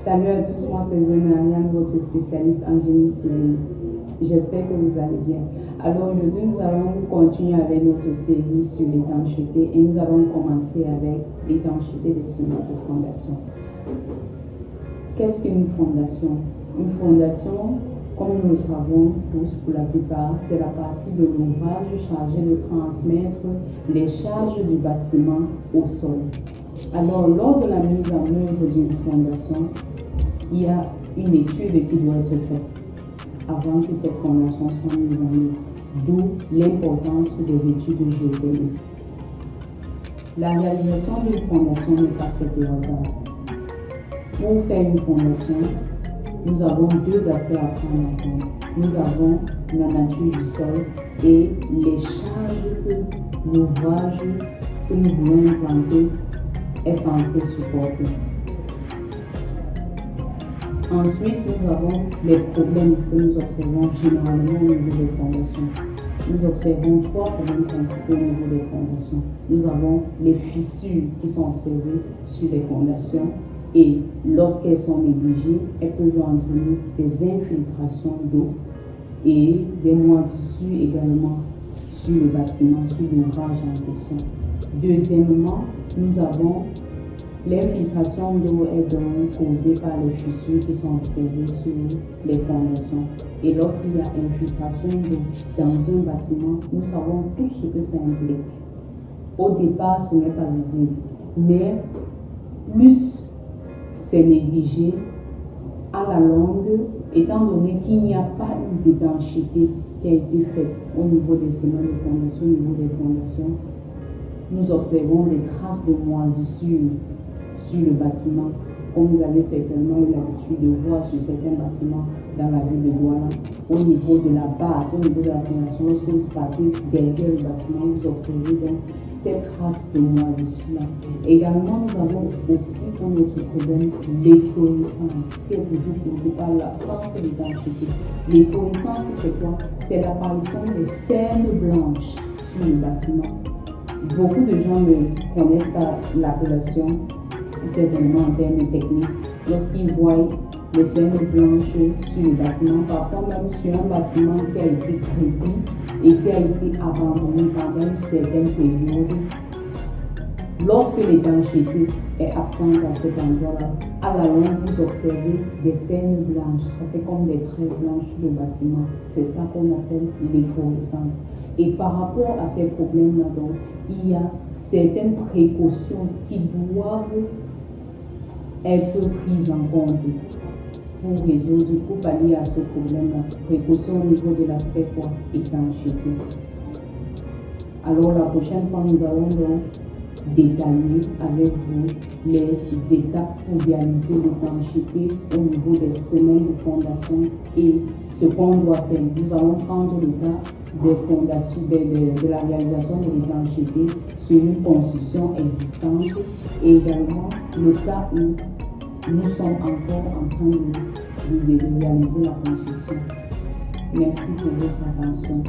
Salut à tous, moi c'est Zoé Marianne, votre spécialiste en génie civil. J'espère que vous allez bien. Alors aujourd'hui, nous allons continuer avec notre série sur l'étanchéité et nous allons commencer avec l'étanchéité des ciments de fondation. Qu'est-ce qu'une fondation? Une fondation, comme nous le savons tous pour la plupart, c'est la partie de l'ouvrage chargée de transmettre les charges du bâtiment au sol. Alors, lors de la mise en œuvre d'une fondation, il y a une étude qui doit être faite avant que cette fondation soit mise en œuvre, d'où l'importance des études géotechniques. La réalisation d'une fondation n'est pas faite au hasard. Pour faire une fondation, nous avons deux aspects à prendre en compte. Nous avons la nature du sol et les charges que l'ouvrage que nous voulons implanter est censé supporter. Ensuite, nous avons les problèmes que nous observons généralement au niveau des fondations. Nous observons trois problèmes principaux au niveau des fondations. Nous avons les fissures qui sont observées sur les fondations et lorsqu'elles sont négligées, elles peuvent entraîner des infiltrations d'eau et des moisissures également sur le bâtiment, sur l'ouvrage en question. Deuxièmement, nous avons l'infiltration d'eau est donc causée par les fissures qui sont observées sur les fondations. Et lorsqu'il y a infiltration d'eau dans un bâtiment, nous savons tout ce que ça implique. Au départ, ce n'est pas visible, mais plus c'est négligé, à la longue, étant donné qu'il n'y a pas eu d'étanchéité qui a été faite au niveau des ciments de fondation, au niveau des fondations, nous observons des traces de moisissure sur le bâtiment, comme vous avez certainement eu l'habitude de voir sur certains bâtiments dans la ville de Douala. Au niveau de la base, au niveau de la fondation, lorsque vous partez derrière le bâtiment, vous observez donc ces traces de moisissure-là. Également, nous avons aussi comme autre problème l'efflorescence, qui est toujours causée par l'absence d'étanchéité. L'efflorescence, c'est quoi? C'est l'apparition des cernes blanches sur le bâtiment. Beaucoup de gens ne connaissent pas l'appellation, certainement en termes techniques. Lorsqu'ils voient les cernes blanches sur le bâtiment, parfois même sur un bâtiment qui a été créé et qui a été abandonné pendant une certaine période, lorsque l'étanchéité est absente à cet endroit-là, à la longue, vous observez des cernes blanches. Ça fait comme des traits blancs sur le bâtiment. C'est ça qu'on appelle l'efflorescence. Et par rapport à ces problèmes-là, donc, il y a certaines précautions qui doivent être prises en compte pour résoudre, pour pallier à ce problème-là. Précautions au niveau de l'aspect étanchéité. Alors la prochaine fois, nous allons donc détailler avec vous les étapes pour réaliser l'étanchéité au niveau des ciments de fondation et ce qu'on doit faire. Nous allons prendre le cas des fondations, de la réalisation de l'étanchéité sur une construction existante et également le cas où nous sommes encore en train de réaliser la construction. Merci pour votre attention.